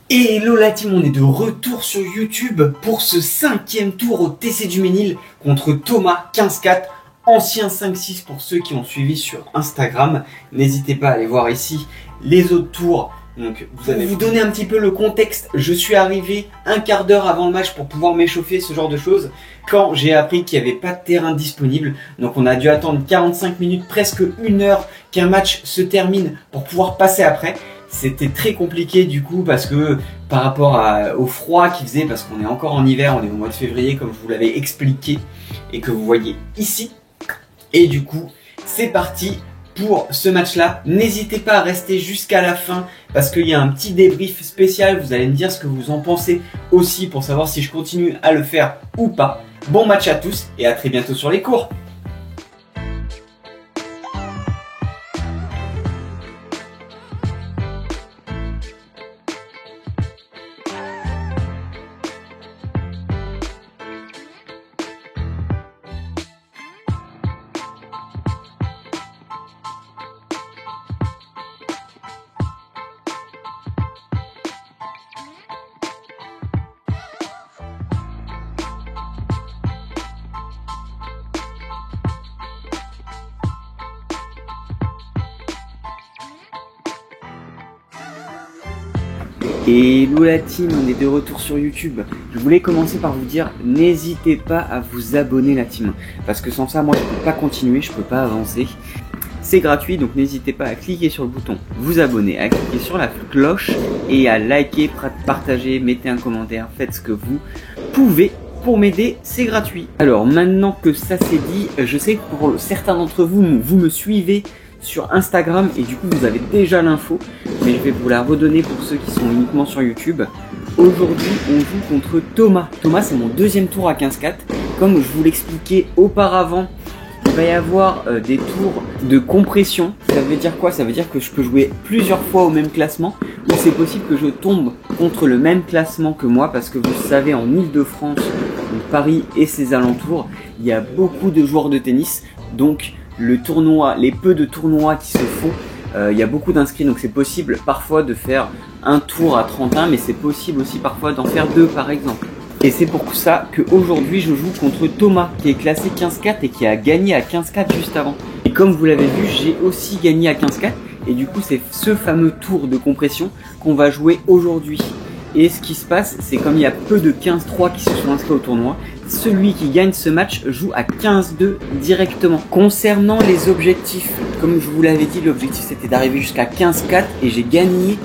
Hello la team, on est de retour sur YouTube pour ce 5e tour au TC du Ménil contre Thomas 15-4, ancien 5-6 pour ceux qui ont suivi sur Instagram. N'hésitez pas à aller voir ici les autres tours. Donc vous allez vous donner un petit peu le contexte. Je suis arrivé un quart d'heure avant le match pour pouvoir m'échauffer, ce genre de choses, quand j'ai appris qu'il n'y avait pas de terrain disponible. Donc on a dû attendre 45 minutes, presque 1 heure qu'un match se termine pour pouvoir passer après. C'était très compliqué du coup parce que par rapport au froid qu'il faisait, parce qu'on est encore en hiver, on est au mois de février comme je vous l'avais expliqué et que vous voyez ici. Et du coup c'est parti pour ce match là. N'hésitez pas à rester jusqu'à la fin parce qu'il y a un petit débrief spécial. Vous allez me dire ce que vous en pensez aussi pour savoir si je continue à le faire ou pas. Bon match à tous et à très bientôt sur les cours. Hello la team, on est de retour sur YouTube. Je voulais commencer par vous dire, n'hésitez pas à vous abonner la team. Parce que sans ça, moi je peux pas continuer, je peux pas avancer. C'est gratuit, donc n'hésitez pas à cliquer sur le bouton vous abonner, à cliquer sur la cloche et à liker, partager, mettez un commentaire, faites ce que vous pouvez. Pour m'aider, c'est gratuit. Alors maintenant que ça c'est dit, je sais que pour certains d'entre vous, vous me suivez sur Instagram et du coup vous avez déjà l'info, mais je vais vous la redonner pour ceux qui sont uniquement sur YouTube. Aujourd'hui on joue contre Thomas. Thomas, c'est mon 2e tour à 15-4. Comme je vous l'expliquais auparavant, il va y avoir des tours de compression. Ça veut dire quoi? Ça veut dire que je peux jouer plusieurs fois au même classement, ou c'est possible que je tombe contre le même classement que moi, parce que vous savez, en Ile-de-France, Paris et ses alentours, il y a beaucoup de joueurs de tennis. Donc le tournoi, les peu de tournois qui se font, il y a beaucoup d'inscrits, donc c'est possible parfois de faire un tour à 31, mais c'est possible aussi parfois d'en faire 2 par exemple. Et c'est pour ça qu'aujourd'hui je joue contre Thomas qui est classé 15-4 et qui a gagné à 15-4 juste avant. Et comme vous l'avez vu, j'ai aussi gagné à 15-4 et du coup c'est ce fameux tour de compression qu'on va jouer aujourd'hui. Et ce qui se passe, c'est comme il y a peu de 15-3 qui se sont inscrits au tournoi, celui qui gagne ce match joue à 15-2 directement. Concernant les objectifs, comme je vous l'avais dit, l'objectif c'était d'arriver jusqu'à 15-4 et j'ai gagné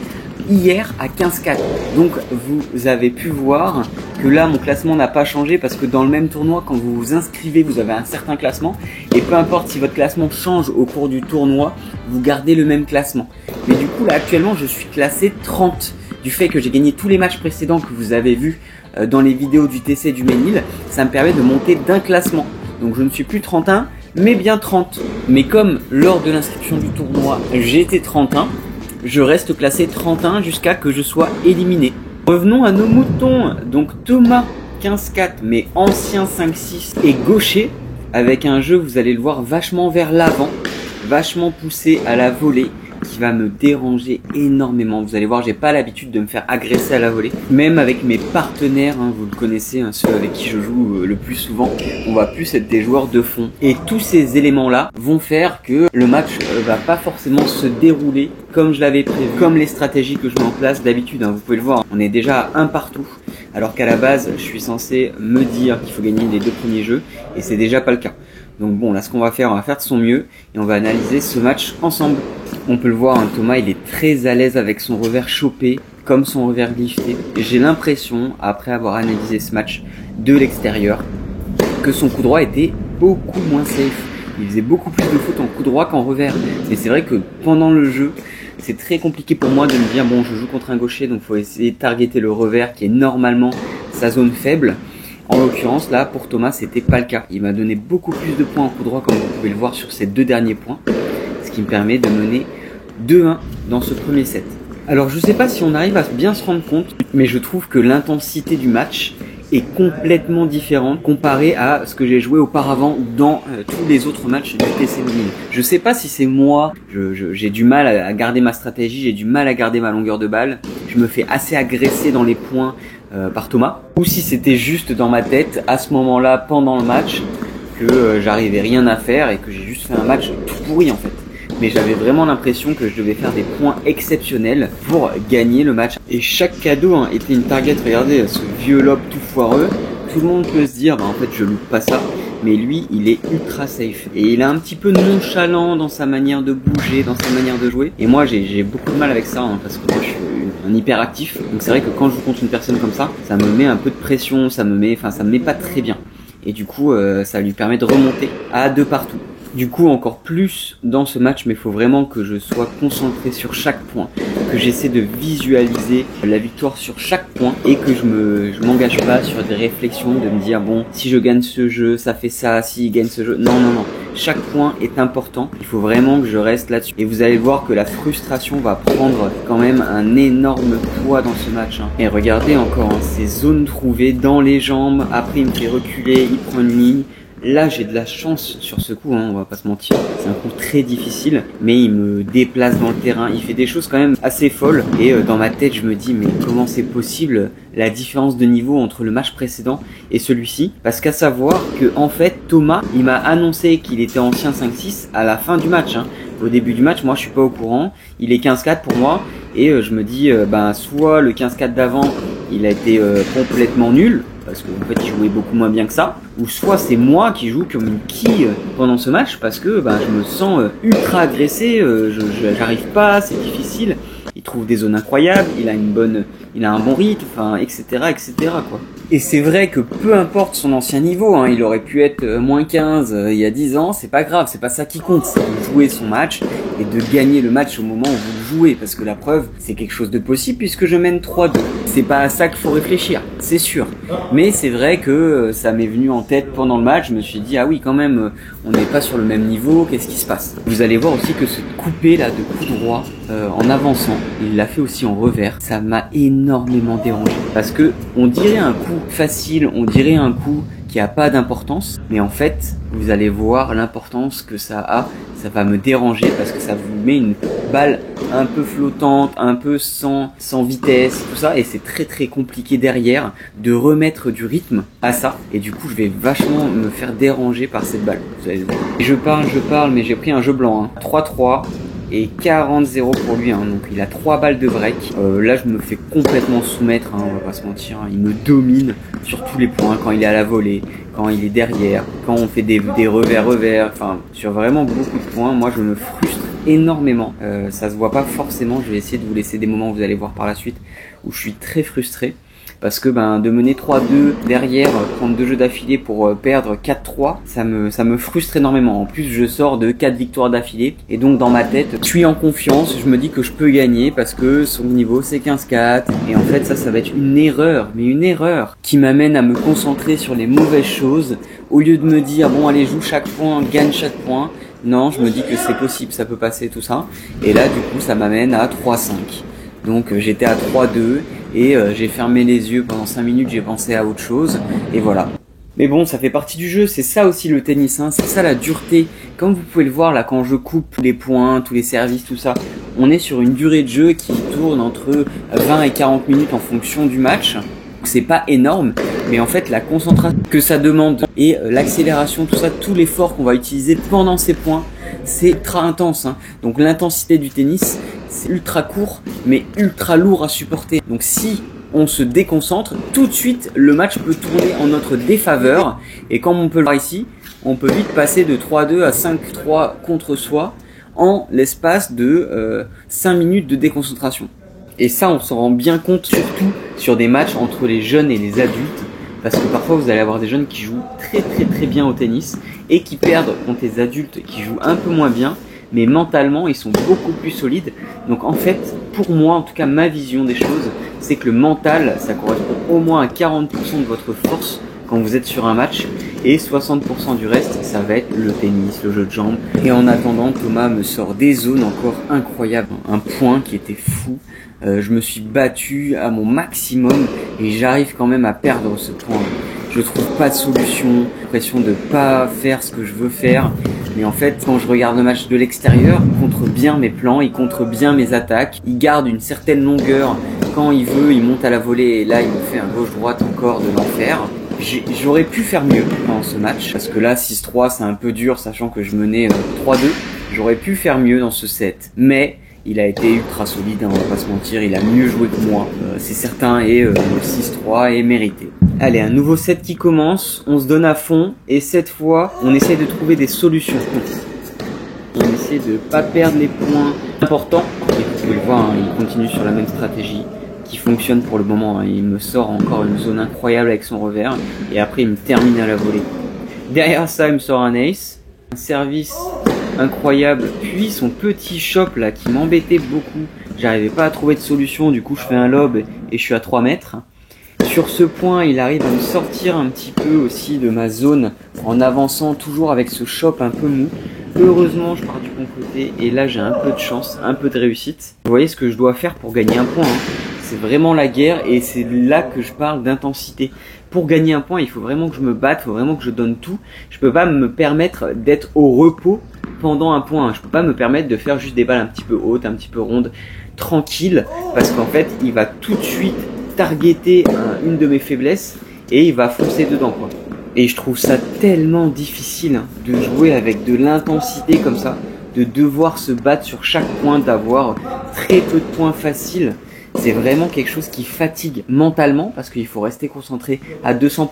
hier à 15-4. Donc vous avez pu voir que là mon classement n'a pas changé parce que dans le même tournoi, quand vous vous inscrivez, vous avez un certain classement et peu importe si votre classement change au cours du tournoi, vous gardez le même classement. Mais du coup là actuellement je suis classé 30. Du fait que j'ai gagné tous les matchs précédents que vous avez vus dans les vidéos du TC du Ménil, ça me permet de monter d'un classement. Donc je ne suis plus 31, mais bien 30. Mais comme lors de l'inscription du tournoi, j'ai été 31, je reste classé 31 jusqu'à que je sois éliminé. Revenons à nos moutons. Donc Thomas 15-4, mais ancien 5-6 et gaucher, avec un jeu, vous allez le voir, vachement vers l'avant, vachement poussé à la volée, qui va me déranger énormément. Vous allez voir, j'ai pas l'habitude de me faire agresser à la volée. Même avec mes partenaires, hein, vous le connaissez, hein, ceux avec qui je joue le plus souvent, on va plus être des joueurs de fond. Et tous ces éléments-là vont faire que le match va pas forcément se dérouler comme je l'avais prévu, comme les stratégies que je mets en place d'habitude. Hein, vous pouvez le voir, on est déjà à 1 partout. Alors qu'à la base, je suis censé me dire qu'il faut gagner les 2 premiers jeux, et c'est déjà pas le cas. Donc bon, là ce qu'on va faire de son mieux, et on va analyser ce match ensemble. On peut le voir, hein, Thomas il est très à l'aise avec son revers chopé, comme son revers lifté. J'ai l'impression, après avoir analysé ce match de l'extérieur, que son coup droit était beaucoup moins safe. Il faisait beaucoup plus de fautes en coup droit qu'en revers. Mais c'est vrai que pendant le jeu, c'est très compliqué pour moi de me dire, bon, je joue contre un gaucher, donc il faut essayer de targeter le revers qui est normalement sa zone faible. En l'occurrence, là, pour Thomas, c'était pas le cas. Il m'a donné beaucoup plus de points en coup droit, comme vous pouvez le voir sur ces 2 derniers points. Ce qui me permet de mener 2-1 dans ce premier set. Alors, je sais pas si on arrive à bien se rendre compte, mais je trouve que l'intensité du match est complètement différente comparée à ce que j'ai joué auparavant dans tous les autres matchs du TC Lille. Je sais pas si c'est moi, j'ai du mal à garder ma stratégie, j'ai du mal à garder ma longueur de balle, je me fais assez agresser dans les points par Thomas, ou si c'était juste dans ma tête à ce moment-là pendant le match que j'arrivais rien à faire et que j'ai juste fait un match tout pourri en fait. Mais j'avais vraiment l'impression que je devais faire des points exceptionnels pour gagner le match. Et chaque cadeau était une target. Regardez ce vieux lob tout foireux. Tout le monde peut se dire, en fait je loupe pas ça. Mais lui, il est ultra safe. Et il est un petit peu nonchalant dans sa manière de bouger, dans sa manière de jouer. Et moi, j'ai beaucoup de mal avec ça, parce que moi, je suis un hyperactif. Donc c'est vrai que quand je joue contre une personne comme ça me met un peu de pression, ça me met pas très bien. Et du coup, ça lui permet de remonter à de partout. Du coup, encore plus dans ce match, mais il faut vraiment que je sois concentré sur chaque point, que j'essaie de visualiser la victoire sur chaque point et que je m'engage pas sur des réflexions de me dire bon, si je gagne ce jeu, ça fait ça, si il gagne ce jeu. Non. Chaque point est important. Il faut vraiment que je reste là-dessus. Et vous allez voir que la frustration va prendre quand même un énorme poids dans ce match. Et regardez encore ces zones trouvées dans les jambes. Après, il me fait reculer, il prend une ligne. Là, j'ai de la chance sur ce coup, on va pas se mentir. C'est un coup très difficile, mais il me déplace dans le terrain. Il fait des choses quand même assez folles. Et dans ma tête, je me dis, mais comment c'est possible la différence de niveau entre le match précédent et celui-ci? Parce qu'à savoir que, en fait, Thomas, il m'a annoncé qu'il était ancien 5-6 à la fin du match. Au début du match, moi, je suis pas au courant. Il est 15-4 pour moi. Et je me dis, soit le 15-4 d'avant, il a été complètement nul, parce qu'en fait il jouait beaucoup moins bien que ça, ou soit c'est moi qui joue comme une quille pendant ce match parce que je me sens ultra agressé, j'arrive pas, c'est difficile. Il trouve des zones incroyables, il a un bon rythme, etc. quoi. Et c'est vrai que peu importe son ancien niveau, il aurait pu être moins 15 il y a 10 ans, c'est pas grave, c'est pas ça qui compte, c'est de jouer son match et de gagner le match au moment où vous le jouez, parce que la preuve, c'est quelque chose de possible puisque je mène 3-2. C'est pas à ça qu'il faut réfléchir, c'est sûr. Mais c'est vrai que ça m'est venu en tête pendant le match, je me suis dit, ah oui quand même, on n'est pas sur le même niveau, qu'est-ce qui se passe? Vous allez voir aussi que ce coupé là de coup droit, en avançant, il l'a fait aussi en revers, ça m'a énormément dérangé. Parce que on dirait un coup facile, on dirait un coup qui a pas d'importance, mais en fait, vous allez voir l'importance que ça a. Ça va me déranger parce que ça vous met une balle un peu flottante, un peu sans vitesse, tout ça, et c'est très très compliqué derrière de remettre du rythme à ça, et du coup je vais vachement me faire déranger par cette balle. Vous allez voir. Je parle, mais j'ai pris un jeu blanc, 3-3. Et 40-0 pour lui, donc il a 3 balles de break. Là je me fais complètement soumettre, on va pas se mentir, il me domine sur tous les points, quand il est à la volée, quand il est derrière, quand on fait des revers, sur vraiment beaucoup de points. Moi je me frustre énormément, ça se voit pas forcément, je vais essayer de vous laisser des moments, vous allez voir par la suite, où je suis très frustré. Parce que de mener 3-2 derrière, prendre 2 jeux d'affilée pour perdre 4-3, ça me frustre énormément. En plus, je sors de 4 victoires d'affilée, et donc dans ma tête, je suis en confiance, je me dis que je peux gagner parce que son niveau c'est 15-4, et en fait ça va être une erreur, mais une erreur qui m'amène à me concentrer sur les mauvaises choses, au lieu de me dire bon allez joue chaque point, gagne chaque point. Non, je me dis que c'est possible, ça peut passer tout ça, et là du coup ça m'amène à 3-5. Donc j'étais à 3-2 et j'ai fermé les yeux pendant 5 minutes, j'ai pensé à autre chose et voilà. Mais bon, ça fait partie du jeu, c'est ça aussi le tennis, c'est ça la dureté. Comme vous pouvez le voir là, quand je coupe les points, tous les services, tout ça, on est sur une durée de jeu qui tourne entre 20 et 40 minutes en fonction du match. C'est pas énorme, mais en fait la concentration que ça demande et l'accélération, tout ça, tout l'effort qu'on va utiliser pendant ces points, c'est ultra intense. Donc l'intensité du tennis, c'est ultra court, mais ultra lourd à supporter. Donc si on se déconcentre, tout de suite le match peut tourner en notre défaveur. Et comme on peut le voir ici, on peut vite passer de 3-2 à 5-3 contre soi en l'espace de 5 minutes de déconcentration. Et ça, on s'en rend bien compte, surtout sur des matchs entre les jeunes et les adultes. Parce que parfois, vous allez avoir des jeunes qui jouent très très très bien au tennis et qui perdent contre des adultes qui jouent un peu moins bien, mais mentalement, ils sont beaucoup plus solides. Donc en fait, pour moi, en tout cas, ma vision des choses, c'est que le mental, ça correspond au moins à 40% de votre force quand vous êtes sur un match. Et 60% du reste, ça va être le tennis, le jeu de jambes. Et en attendant, Thomas me sort des zones encore incroyables. Un point qui était fou. Je me suis battu à mon maximum et j'arrive quand même à perdre ce point. Je trouve pas de solution, j'ai l'impression de pas faire ce que je veux faire. Mais en fait, quand je regarde le match de l'extérieur, il contre bien mes plans, il contre bien mes attaques. Il garde une certaine longueur. Quand il veut, il monte à la volée et là, il me fait un gauche-droite encore de l'enfer. J'aurais pu faire mieux dans ce match parce que là, 6-3, c'est un peu dur, sachant que je menais 3-2. J'aurais pu faire mieux dans ce set. Mais il a été ultra solide, hein, on va pas se mentir, il a mieux joué que moi, c'est certain, et le 6-3 est mérité. Allez, un nouveau set qui commence, on se donne à fond, et cette fois, on essaie de trouver des solutions. On essaie de pas perdre les points importants, et vous pouvez le voir, hein, il continue sur la même stratégie, qui fonctionne pour le moment, hein. Il me sort encore une zone incroyable avec son revers, et après il me termine à la volée. Derrière ça, il me sort un ace, un service incroyable, puis son petit chop là qui m'embêtait beaucoup, j'arrivais pas à trouver de solution, du coup je fais un lob et je suis à 3 mètres. Sur ce point, il arrive à me sortir un petit peu aussi de ma zone en avançant toujours avec ce chop un peu mou. Heureusement, je pars du bon côté et là j'ai un peu de chance, un peu de réussite. Vous voyez ce que je dois faire pour gagner un point, hein. C'est vraiment la guerre et c'est là que je parle d'intensité. Pour gagner un point, il faut vraiment que je me batte, il faut vraiment que je donne tout. Je peux pas me permettre d'être au repos pendant un point. Je peux pas me permettre de faire juste des balles un petit peu hautes, un petit peu rondes, tranquilles, parce qu'en fait, il va tout de suite targeter une de mes faiblesses et il va foncer dedans, quoi. Et je trouve ça tellement difficile de jouer avec de l'intensité comme ça, de devoir se battre sur chaque point, d'avoir très peu de points faciles. C'est vraiment quelque chose qui fatigue mentalement parce qu'il faut rester concentré à 200%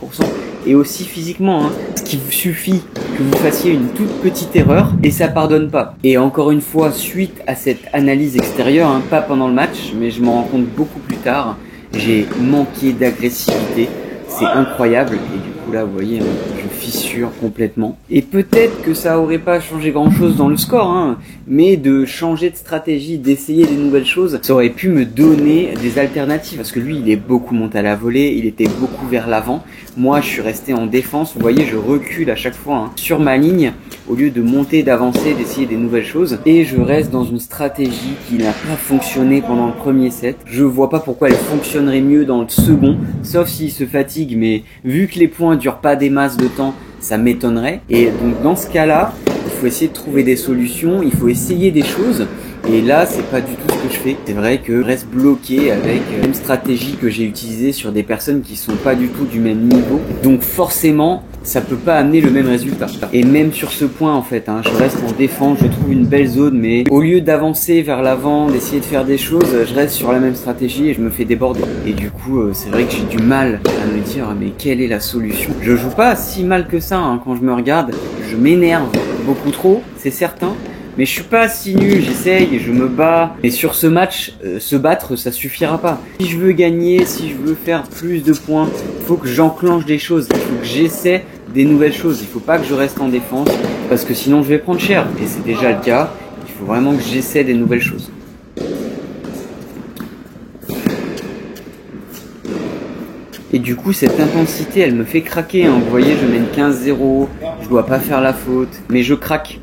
et aussi physiquement, hein. Ce qui vous suffit que vous fassiez une toute petite erreur et ça pardonne pas. Et encore une fois, suite à cette analyse extérieure, hein, pas pendant le match, mais je m'en rends compte beaucoup plus tard, j'ai manqué d'agressivité. C'est incroyable et du coup là vous voyez je fissure complètement et peut-être que ça aurait pas changé grand chose dans le score, hein, mais de changer de stratégie, d'essayer des nouvelles choses, ça aurait pu me donner des alternatives parce que lui il est beaucoup monté à la volée, il était beaucoup vers l'avant, moi je suis resté en défense, vous voyez je recule à chaque fois, hein, sur ma ligne au lieu de monter, d'avancer, d'essayer des nouvelles choses et je reste dans une stratégie qui n'a pas fonctionné pendant le premier set. Je vois pas pourquoi elle fonctionnerait mieux dans le second, sauf s'il se fatigue, mais vu que les points durent pas des masses de temps, ça m'étonnerait. Et donc dans ce cas-là, il faut essayer de trouver des solutions, il faut essayer des choses. Et là, c'est pas du tout ce que je fais. C'est vrai que je reste bloqué avec la même stratégie que j'ai utilisée sur des personnes qui sont pas du tout du même niveau. Donc forcément, ça peut pas amener le même résultat. Et même sur ce point, en fait, hein, je reste en défense, je trouve une belle zone, mais au lieu d'avancer vers l'avant, d'essayer de faire des choses, je reste sur la même stratégie et je me fais déborder. Et du coup, c'est vrai que j'ai du mal à me dire, mais quelle est la solution? Je joue pas si mal que ça, hein, quand je me regarde. Je m'énerve beaucoup trop, c'est certain. Mais je suis pas si nul, j'essaye, je me bats. Mais sur ce match, se battre, ça suffira pas. Si je veux gagner, si je veux faire plus de points, il faut que j'enclenche des choses. Il faut que j'essaie des nouvelles choses. Il faut pas que je reste en défense, parce que sinon je vais prendre cher. Et c'est déjà le cas. Il faut vraiment que j'essaie des nouvelles choses. Et du coup, cette intensité, elle me fait craquer, hein. Vous voyez, je mène 15-0, je dois pas faire la faute, mais je craque.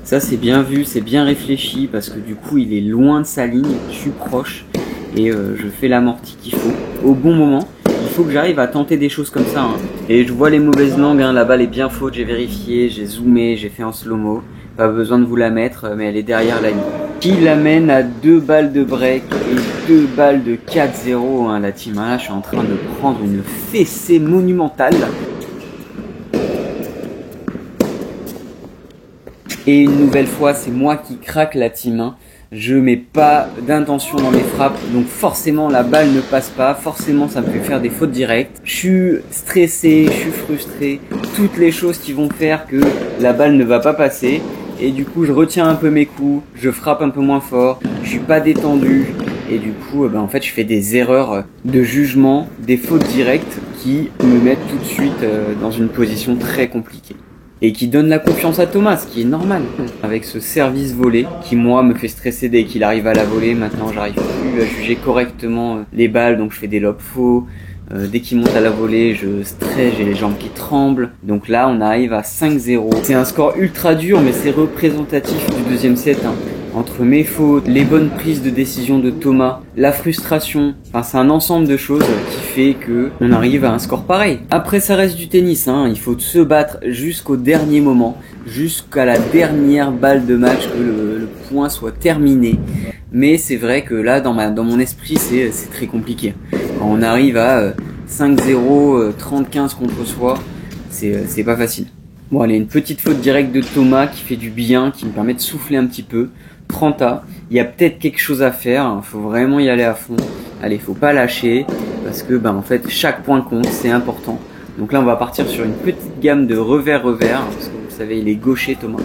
Ça c'est bien vu, c'est bien réfléchi parce que du coup il est loin de sa ligne, je suis proche et je fais l'amorti qu'il faut au bon moment. Il faut que j'arrive à tenter des choses comme ça, hein. Et je vois les mauvaises langues, hein. La balle est bien faute, j'ai vérifié, j'ai zoomé, j'ai fait en slow-mo. Pas besoin de vous la mettre, mais elle est derrière la ligne. Qui l'amène à 2 balles de break et 2 balles de 4-0, hein, la team. Là je suis en train de prendre une fessée monumentale. Et une nouvelle fois, c'est moi qui craque la team, hein. Je mets pas d'intention dans mes frappes, donc forcément la balle ne passe pas, forcément ça me fait faire des fautes directes. Je suis stressé, je suis frustré, toutes les choses qui vont faire que la balle ne va pas passer. Et du coup je retiens un peu mes coups, je frappe un peu moins fort, je suis pas détendu. Et du coup, en fait, je fais des erreurs de jugement, des fautes directes qui me mettent tout de suite dans une position très compliquée. Et qui donne la confiance à Thomas, ce qui est normal. Avec ce service volé, qui moi me fait stresser dès qu'il arrive à la voler. Maintenant j'arrive plus à juger correctement les balles, donc je fais des lobes faux, Dès qu'il monte à la volée, je stresse, j'ai les jambes qui tremblent. Donc là, on arrive à 5-0. C'est un score ultra dur, mais c'est représentatif du deuxième set, hein. Entre mes fautes, les bonnes prises de décision de Thomas, la frustration, enfin c'est un ensemble de choses qui fait que on arrive à un score pareil. Après ça reste du tennis, hein. Il faut se battre jusqu'au dernier moment, jusqu'à la dernière balle de match, que le point soit terminé. Mais c'est vrai que là dans mon esprit c'est très compliqué. Quand on arrive à 5-0, 30-15 contre soi, c'est pas facile. Bon allez, une petite faute directe de Thomas qui fait du bien, qui me permet de souffler un petit peu. 30A, il y a peut-être quelque chose à faire, faut vraiment y aller à fond. Allez, faut pas lâcher, parce que en fait chaque point compte, c'est important. Donc là on va partir sur une petite gamme de revers-revers, parce que vous savez il est gaucher Thomas.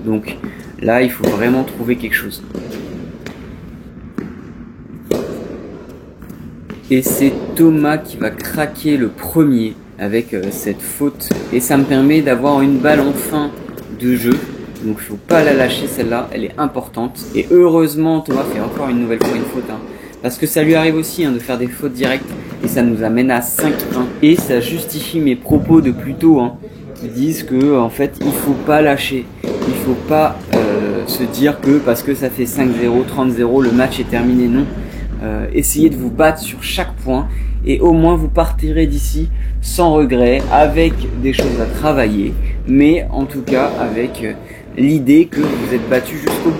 Donc là il faut vraiment trouver quelque chose. Et c'est Thomas qui va craquer le premier avec cette faute. Et ça me permet d'avoir une balle en fin de jeu. Donc il faut pas la lâcher celle-là, elle est importante. Et heureusement Thomas fait encore une nouvelle fois une faute. Parce que ça lui arrive aussi de faire des fautes directes. Et ça nous amène à 5-1. Et ça justifie mes propos de plus tôt. Qui disent que en fait il faut pas lâcher. Il faut pas se dire que parce que ça fait 5-0, 30-0, le match est terminé. Non. Essayez de vous battre sur chaque point. Et au moins vous partirez d'ici sans regret, avec des choses à travailler. Mais en tout cas avec... l'idée que vous êtes battu jusqu'au bout.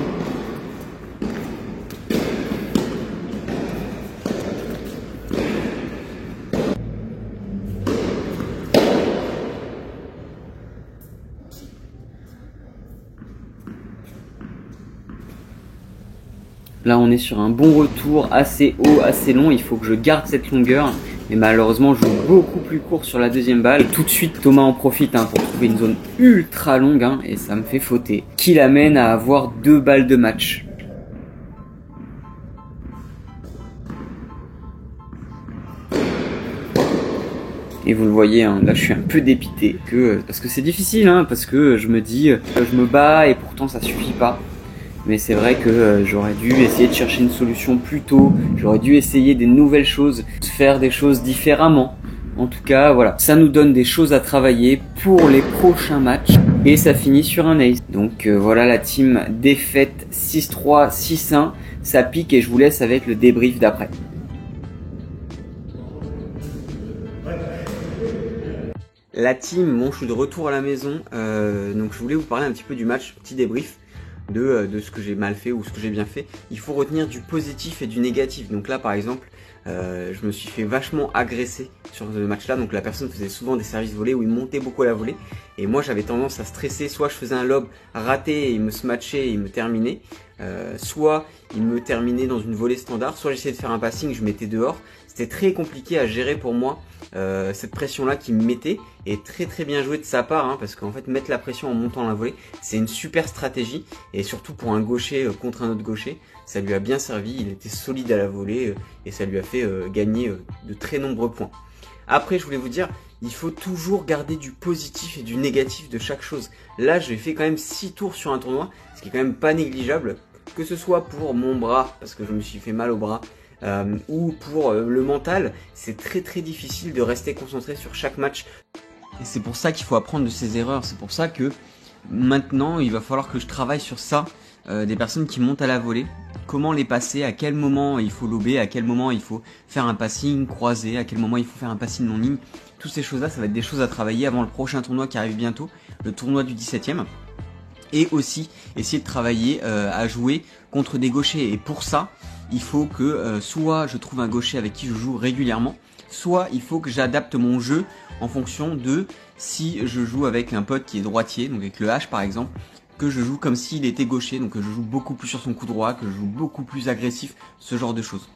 Là on est sur un bon retour, assez haut, assez long, il faut que je garde cette longueur. Mais malheureusement je joue beaucoup plus court sur la deuxième balle. Et tout de suite Thomas en profite pour trouver une zone ultra longue et ça me fait fauter. Qui l'amène à avoir 2 balles de match. Et vous le voyez, là je suis un peu dépité. Parce que c'est difficile, parce que je me dis, je me bats et pourtant ça suffit pas. Mais c'est vrai que j'aurais dû essayer de chercher une solution plus tôt, j'aurais dû essayer des nouvelles choses, faire des choses différemment. En tout cas, voilà, ça nous donne des choses à travailler pour les prochains matchs et ça finit sur un ace. Donc voilà la team défaite 6-3, 6-1, ça pique et je vous laisse avec le débrief d'après. La team, bon je suis de retour à la maison, donc je voulais vous parler un petit peu du match, petit débrief. De ce que j'ai mal fait ou ce que j'ai bien fait. Il faut retenir du positif et du négatif. Donc là par exemple je me suis fait vachement agresser sur ce match là. Donc la personne faisait souvent des services volés où il montait beaucoup à la volée. Et moi j'avais tendance à stresser. Soit je faisais un lob raté et il me smatchait et il me terminait. Soit il me terminait dans une volée standard. Soit j'essayais de faire un passing, je mettais dehors. C'était très compliqué à gérer pour moi. Cette pression là qui me mettait est très bien joué de sa part parce qu'en fait mettre la pression en montant la volée c'est une super stratégie et surtout pour un gaucher contre un autre gaucher ça lui a bien servi, il était solide à la volée et ça lui a fait gagner de très nombreux points. Après je voulais vous dire, il faut toujours garder du positif et du négatif de chaque chose. Là j'ai fait quand même 6 tours sur un tournoi, ce qui est quand même pas négligeable, que ce soit pour mon bras parce que je me suis fait mal au bras, ou pour le mental, c'est très difficile de rester concentré sur chaque match. Et c'est pour ça qu'il faut apprendre de ses erreurs, c'est pour ça que maintenant il va falloir que je travaille sur ça, des personnes qui montent à la volée, comment les passer, à quel moment il faut lober, à quel moment il faut faire un passing croisé, à quel moment il faut faire un passing non ligne. Toutes ces choses là, ça va être des choses à travailler avant le prochain tournoi qui arrive bientôt, le tournoi du 17e. Et aussi essayer de travailler à jouer contre des gauchers. Et pour ça, il faut que soit je trouve un gaucher avec qui je joue régulièrement, soit il faut que j'adapte mon jeu en fonction de si je joue avec un pote qui est droitier, donc avec le H par exemple, que je joue comme s'il était gaucher, donc que je joue beaucoup plus sur son coup droit, que je joue beaucoup plus agressif, ce genre de choses.